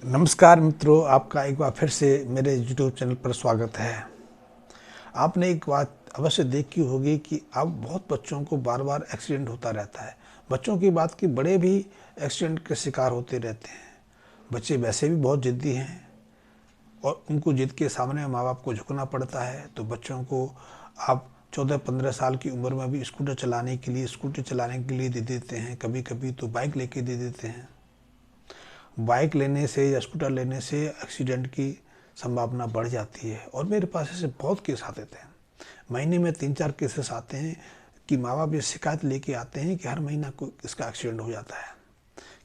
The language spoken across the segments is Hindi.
नमस्कार मित्रों, आपका एक बार फिर से मेरे यूट्यूब चैनल पर स्वागत है। आपने एक बात अवश्य देखी होगी कि अब बहुत बच्चों को बार बार एक्सीडेंट होता रहता है। बच्चों की बात की, बड़े भी एक्सीडेंट के शिकार होते रहते हैं। बच्चे वैसे भी बहुत ज़िद्दी हैं और उनको जिद के सामने माँ बाप को झुकना पड़ता है। तो बच्चों को आप 14-15 साल की उम्र में भी स्कूटी चलाने के लिए दे देते हैं, कभी कभी तो बाइक लेके दे देते हैं। बाइक लेने से या स्कूटर लेने से एक्सीडेंट की संभावना बढ़ जाती है और मेरे पास ऐसे बहुत केस आते थे। महीने में 3-4 केसेस आते हैं कि माँ बाप ये शिकायत लेके आते हैं कि हर महीना कोई इसका एक्सीडेंट हो जाता है।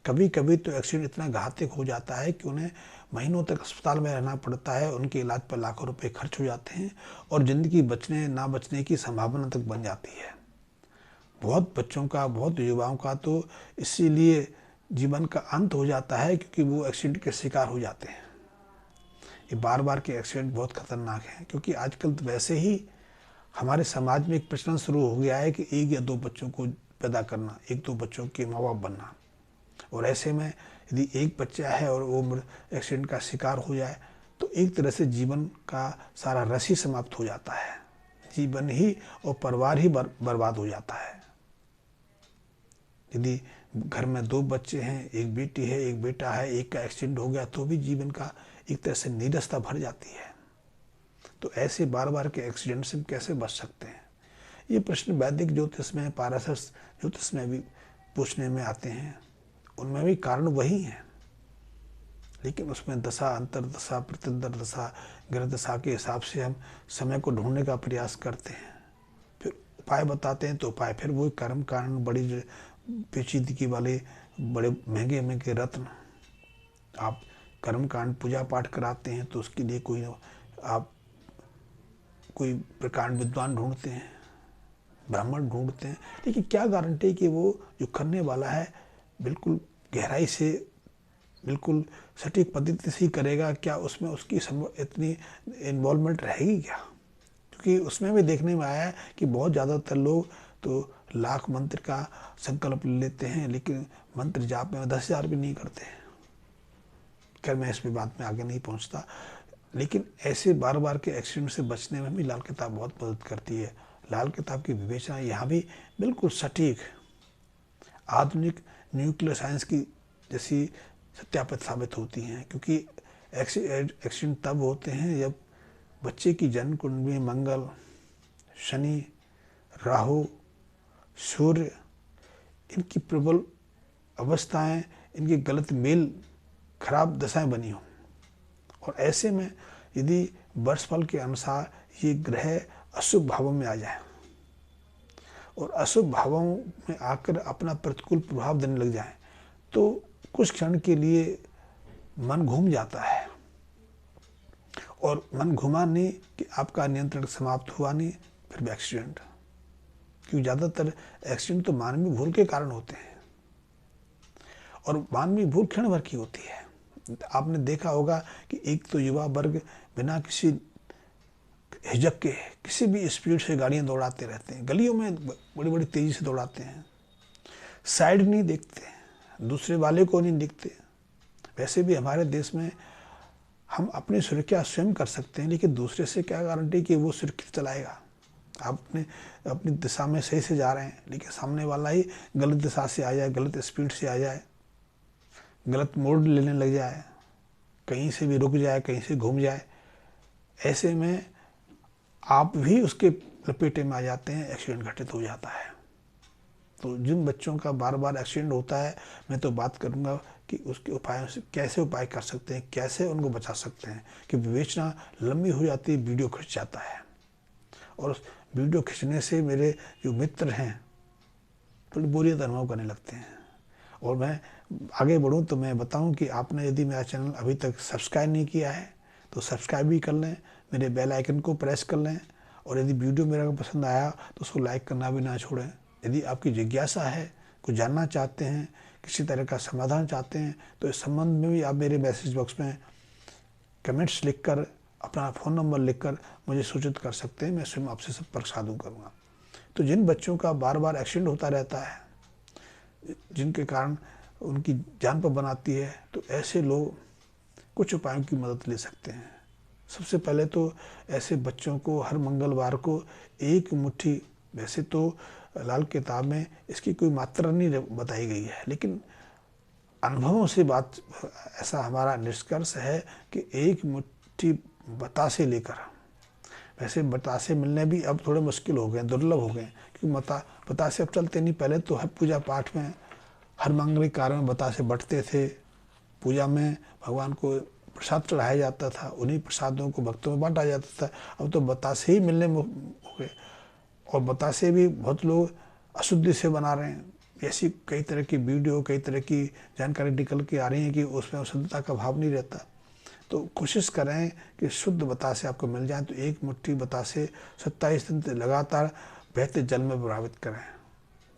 कभी कभी तो एक्सीडेंट इतना घातक हो जाता है कि उन्हें महीनों तक अस्पताल में रहना पड़ता है, उनके इलाज पर लाखों रुपए खर्च हो जाते हैं और ज़िंदगी बचने ना बचने की संभावना तक बन जाती है। बहुत बच्चों का, बहुत युवाओं का तो इसीलिए जीवन का अंत हो जाता है क्योंकि वो एक्सीडेंट के शिकार हो जाते हैं। ये बार बार के एक्सीडेंट बहुत खतरनाक हैं क्योंकि आजकल तो वैसे ही हमारे समाज में एक प्रचलन शुरू हो गया है कि 1 या 2 बच्चों को पैदा करना, 1-2 बच्चों के माँ बाप बनना। और ऐसे में यदि एक बच्चा है और वो एक्सीडेंट का शिकार हो जाए तो एक तरह से जीवन का सारा रस ही समाप्त हो जाता है। जीवन ही और परिवार ही बर्बाद हो जाता है। यदि घर में 2 बच्चे हैं, एक बेटी है, एक बेटा है, एक का एक्सीडेंट हो गया तो भी जीवन का एक तरह से नीरसता भर जाती है। तो ऐसे बार बार के एक्सीडेंट से हम कैसे बच सकते हैं? ये प्रश्न वैदिक ज्योतिष में, पारसस ज्योतिष में भी पूछने में आते हैं। उनमें भी कारण वही है, लेकिन उसमें दशा, अंतरदशा, प्रत्यंतर ग्रह दशा के हिसाब से हम समय को ढूंढने का प्रयास करते हैं, फिर उपाय बताते हैं। तो उपाय फिर वही कर्म कारण, बड़ी पेचीदगी वाले बड़े महंगे महंगे रत्न। आप कर्म कांड पूजा पाठ कराते हैं तो उसके लिए कोई प्रकांड विद्वान ढूंढते हैं, ब्राह्मण ढूंढते हैं, लेकिन क्या गारंटी कि वो जो करने वाला है बिल्कुल गहराई से, बिल्कुल सटीक पद्धति से ही करेगा? क्या उसमें उसकी इतनी इन्वॉल्वमेंट रहेगी क्या? क्योंकि उसमें भी देखने में आया है कि बहुत ज़्यादातर लोग तो लाख मंत्र का संकल्प लेते हैं लेकिन मंत्र जाप में 10,000 भी नहीं करते हैं। खैर, मैं इस बात में आगे नहीं पहुंचता, लेकिन ऐसे बार बार के एक्सीडेंट से बचने में भी लाल किताब बहुत मदद करती है। लाल किताब की विवेचना यहाँ भी बिल्कुल सटीक, आधुनिक न्यूक्लियर साइंस की जैसी सत्यापित साबित होती हैं। क्योंकि एक्सीडेंट तब होते हैं जब बच्चे की जन्म कुंडली में मंगल, शनि, राहु, सूर्य, इनकी प्रबल अवस्थाएं, इनकी गलत मेल, खराब दशाएं बनी हों। और ऐसे में यदि वर्षफल के अनुसार ये ग्रह अशुभ भावों में आ जाए और अशुभ भावों में आकर अपना प्रतिकूल प्रभाव देने लग जाए तो कुछ क्षण के लिए मन घूम जाता है। और मन घुमा नहीं कि आपका नियंत्रण समाप्त हुआ नहीं, फिर भी एक्सीडेंट। क्योंकि ज़्यादातर एक्सीडेंट तो मानवीय भूल के कारण होते हैं और मानवीय भूल क्षण भर की होती है। आपने देखा होगा कि एक तो युवा वर्ग बिना किसी हिचक के किसी भी स्पीड से गाड़ियां दौड़ाते रहते हैं, गलियों में बड़ी बड़ी तेज़ी से दौड़ाते हैं, साइड नहीं देखते, दूसरे वाले को नहीं दिखते। वैसे भी हमारे देश में हम अपनी सुरक्षा स्वयं कर सकते हैं, लेकिन दूसरे से क्या गारंटी कि वो सुरक्षित चलाएगा? आप अपनी दिशा में सही से जा रहे हैं लेकिन सामने वाला ही गलत दिशा से आ जाए, गलत स्पीड से आ जाए, गलत मोड़ लेने लग जाए, कहीं से भी रुक जाए, कहीं से घूम जाए। ऐसे में आप भी उसके लपेटे में आ जाते हैं, एक्सीडेंट घटित हो जाता है। तो जिन बच्चों का बार बार एक्सीडेंट होता है, मैं तो बात करूंगा कि उसके उपायों से कैसे उपाय कर सकते हैं, कैसे उनको बचा सकते हैं। कि विवेचना लंबी हो जाती है, वीडियो खिंच जाता है और उस वीडियो खींचने से मेरे जो मित्र हैं थोड़ी बोरियत अनुभव करने लगते हैं। और मैं आगे बढ़ूं तो मैं बताऊं कि आपने यदि मेरा चैनल अभी तक सब्सक्राइब नहीं किया है तो सब्सक्राइब भी कर लें, मेरे बेल आइकन को प्रेस कर लें और यदि वीडियो मेरा पसंद आया तो उसको लाइक करना भी ना छोड़ें। यदि आपकी जिज्ञासा है, कुछ जानना चाहते हैं, किसी तरह का समाधान चाहते हैं तो इस संबंध में भी आप मेरे मैसेज बॉक्स में कमेंट्स लिखकर, अपना फ़ोन नंबर लिखकर मुझे सूचित कर सकते हैं। मैं स्वयं आपसे संपर्क साधु करूँगा। तो जिन बच्चों का बार बार एक्सीडेंट होता रहता है, जिनके कारण उनकी जान पर बनाती है, तो ऐसे लोग कुछ उपायों की मदद ले सकते हैं। सबसे पहले तो ऐसे बच्चों को हर मंगलवार को एक मुट्ठी, वैसे तो लाल किताब में इसकी कोई मात्रा नहीं बताई गई है, लेकिन अनुभवों से बात, ऐसा हमारा निष्कर्ष है कि एक मुट्ठी बतासे लेकर, वैसे बतासे मिलने भी अब थोड़े मुश्किल हो गए, दुर्लभ हो गए, क्योंकि बतासे अब चलते नहीं। पहले तो हर पूजा पाठ में, हर मांगलिक कार्य में बतासे बंटते थे। पूजा में भगवान को प्रसाद चढ़ाया जाता था, उन्हीं प्रसादों को भक्तों में बांटा जाता था। अब तो बतासे ही मिलने हो गए, और बतासे भी बहुत लोग अशुद्धि से बना रहे हैं। ऐसी कई तरह की वीडियो, कई तरह की जानकारी निकल के आ रही है कि उसमें शुद्धता का भाव नहीं रहता। तो कोशिश करें कि शुद्ध बतासे आपको मिल जाए, तो एक मुट्ठी बतासे 27 दिन तक लगातार बहते जल में प्रभावित करें,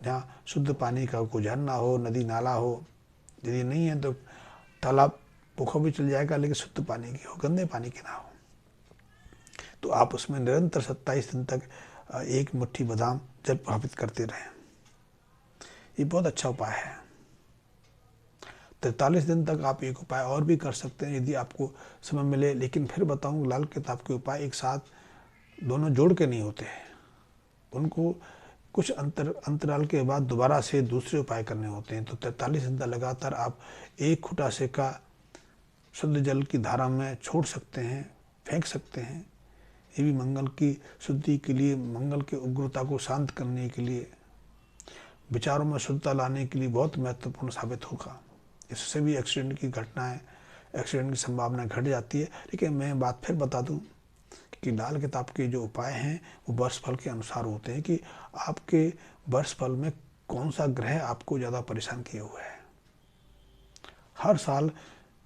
जहाँ शुद्ध पानी का कोई झरना हो, नदी नाला हो। यदि नहीं है तो तालाब पोखर भी चल जाएगा, लेकिन शुद्ध पानी की हो, गंदे पानी की ना हो। तो आप उसमें निरंतर 27 दिन तक एक मुट्ठी बादाम जल प्रभावित करते रहें। ये बहुत अच्छा उपाय है। 43 दिन तक आप एक उपाय और भी कर सकते हैं यदि आपको समय मिले, लेकिन फिर बताऊं, लाल किताब के उपाय एक साथ दोनों जोड़ के नहीं होते हैं। उनको कुछ अंतराल के बाद दोबारा से दूसरे उपाय करने होते हैं। तो 43 दिन तक लगातार आप एक खूंटा सिक्का शुद्ध जल की धारा में छोड़ सकते हैं, फेंक सकते हैं। ये भी मंगल की शुद्धि के लिए, मंगल के उग्रता को शांत करने के लिए, विचारों में शुद्धता लाने के लिए बहुत महत्वपूर्ण साबित होगा। इससे भी एक्सीडेंट की घटनाएं, एक्सीडेंट की संभावना घट जाती है। लेकिन मैं बात फिर बता दूं कि लाल किताब के जो उपाय हैं वो वर्षफल के अनुसार होते हैं, कि आपके वर्षफल में कौन सा ग्रह आपको ज़्यादा परेशान किए हुए है। हर साल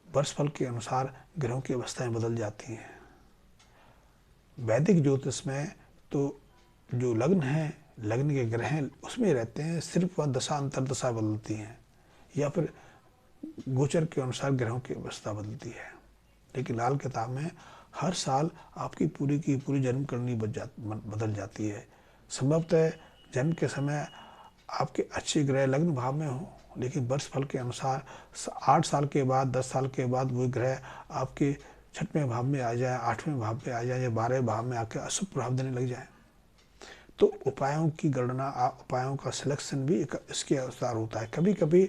वर्षफल के अनुसार ग्रहों की अवस्थाएं बदल जाती हैं। वैदिक ज्योतिष में तो जो लग्न है, लग्न के ग्रह हैं उसमें रहते हैं, सिर्फ वह दशा अंतरदशा बदलती हैं, या फिर गोचर के अनुसार ग्रहों की अवस्था बदलती है। लेकिन लाल किताब में हर साल आपकी पूरी की पूरी जन्म कुंडली बदल जाती है। संभवतः जन्म के समय आपके अच्छे ग्रह लग्न भाव में हो, लेकिन वर्षफल के अनुसार 8 साल के बाद, 10 साल के बाद वो ग्रह आपके 6वें भाव में आ जाए, 8वें भाव में आ जाए, या 12वें भाव में आकर अशुभ प्रभाव देने लग जाए। तो उपायों की गणना, उपायों का सिलेक्शन भी इसके अनुसार होता है। कभी कभी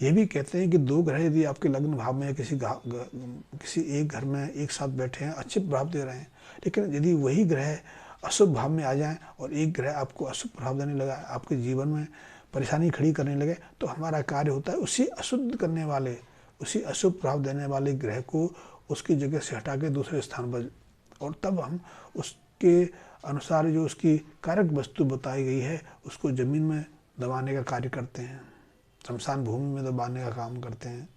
ये भी कहते हैं कि 2 ग्रह यदि आपके लग्न भाव में किसी एक घर में एक साथ बैठे हैं, अच्छे प्रभाव दे रहे हैं, लेकिन यदि वही ग्रह अशुभ भाव में आ जाए और एक ग्रह आपको अशुभ प्रभाव देने लगा, आपके जीवन में परेशानी खड़ी करने लगे, तो हमारा कार्य होता है उसी अशुद्ध करने वाले, उसी अशुभ प्रभाव देने वाले ग्रह को उसकी जगह से हटा के दूसरे स्थान पर, और तब हम उसके अनुसार जो उसकी कारक वस्तु बताई गई है उसको जमीन में दबाने का कार्य करते हैं, शमशान भूमि में दबाने का काम करते हैं,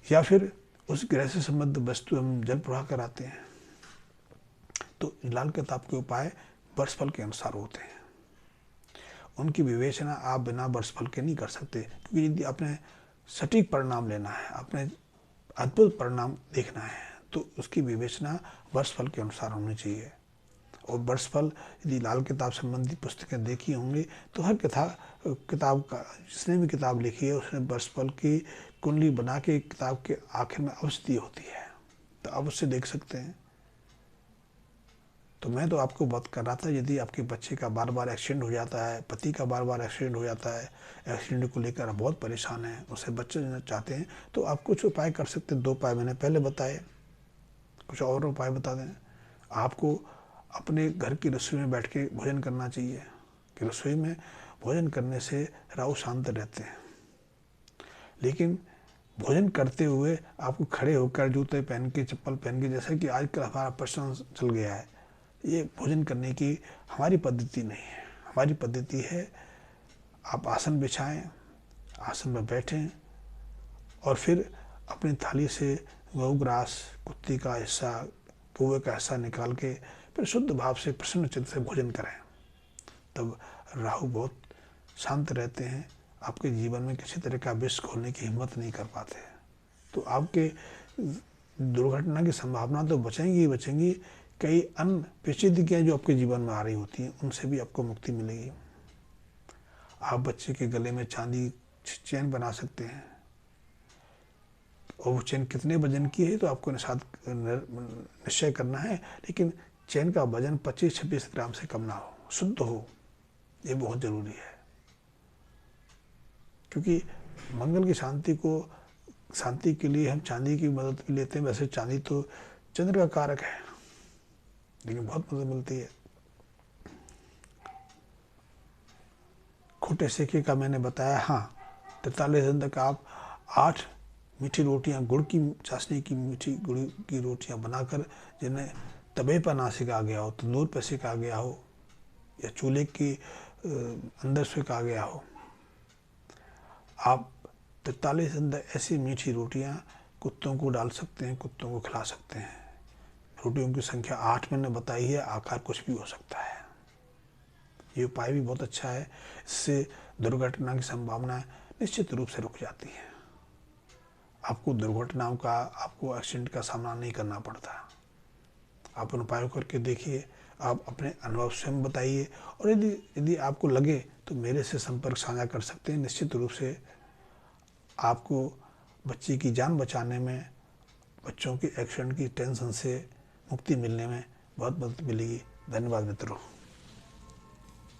या फिर उस ग्रह से संबद्ध वस्तु हम जल प्रवाह कराते हैं। तो लाल किताब के उपाय वर्षफल के अनुसार होते हैं। उनकी विवेचना आप बिना वर्षफल के नहीं कर सकते, क्योंकि यदि आपने सटीक परिणाम लेना है, आपने अद्भुत परिणाम देखना है, तो उसकी विवेचना वर्षफल के अनुसार होनी चाहिए। और वर्षफल, यदि लाल किताब संबंधी पुस्तकें देखी होंगी तो हर किताब का, जिसने भी किताब लिखी है उसने वर्षफल की कुंडली बना के किताब के आखिर में अवश्य दी होती है, तो आप उससे देख सकते हैं। तो मैं तो आपको बात कर रहा था, यदि आपके बच्चे का बार बार एक्सीडेंट हो जाता है, पति का बार बार एक्सीडेंट हो जाता है, एक्सीडेंट को लेकर आप बहुत परेशान हैं, उससे बचना चाहते हैं, तो आप कुछ उपाय कर सकते हैं। 2 उपाय मैंने पहले बताए, कुछ और उपाय बता दें। आपको अपने घर की रसोई में बैठ के भोजन करना चाहिए, कि रसोई में भोजन करने से राहु शांत रहते हैं। लेकिन भोजन करते हुए आपको खड़े होकर जूते पहन के, चप्पल पहन के, जैसे कि आजकल हमारा प्रचलन चल गया है, ये भोजन करने की हमारी पद्धति नहीं है। हमारी पद्धति है आप आसन बिछाएं, आसन में बैठें, और फिर अपनी थाली से गौग्रास, कुत्ती का हिस्सा, कौवे का हिस्सा निकाल के फिर शुद्ध भाव से, प्रसन्न चित्त से भोजन करें। तब राहु बहुत शांत रहते हैं, आपके जीवन में किसी तरह का विष खोलने की हिम्मत नहीं कर पाते। तो आपके दुर्घटना की संभावना तो बचेंगी ही बचेंगी, कई अन्य पेचीदगियाँ जो आपके जीवन में आ रही होती हैं उनसे भी आपको मुक्ति मिलेगी। आप बच्चे के गले में चांदी चैन बना सकते हैं, और वो चेन कितने वजन की है तो आपको निश्चय करना है, लेकिन चेन का वजन 25-26 ग्राम से कम ना हो, शुद्ध हो, ये बहुत ज़रूरी है। क्योंकि मंगल की शांति के लिए हम चांदी की मदद भी लेते हैं। वैसे चांदी तो चंद्र का कारक है, लेकिन बहुत मदद मिलती है। खोटे सिक्के का मैंने बताया। हाँ, 43 दिन तक आप 8 मीठी रोटियां, गुड़ की चाशनी की मीठी गुड़ की रोटियां बनाकर, जिन्हें तवे पर ना सिका गया हो, तंदूर पर सिका गया हो या चूल्हे की अंदर सिका गया हो, आप 43 दिन तक ऐसी मीठी रोटियां कुत्तों को डाल सकते हैं, कुत्तों को खिला सकते हैं। रोटियों की संख्या 8 मैंने बताई है, आकार कुछ भी हो सकता है। ये उपाय भी बहुत अच्छा है। इससे दुर्घटना की संभावना निश्चित रूप से रुक जाती है। आपको दुर्घटनाओं का, आपको एक्सीडेंट का सामना नहीं करना पड़ता। आप उन उपायों करके देखिए, आप अपने अनुभव स्वयं बताइए, और यदि आपको लगे तो मेरे से संपर्क साझा कर सकते हैं। निश्चित रूप से आपको बच्चे की जान बचाने में, बच्चों की एक्सीडेंट की टेंशन से मुक्ति मिलने में बहुत मदद मिलेगी। धन्यवाद मित्रों।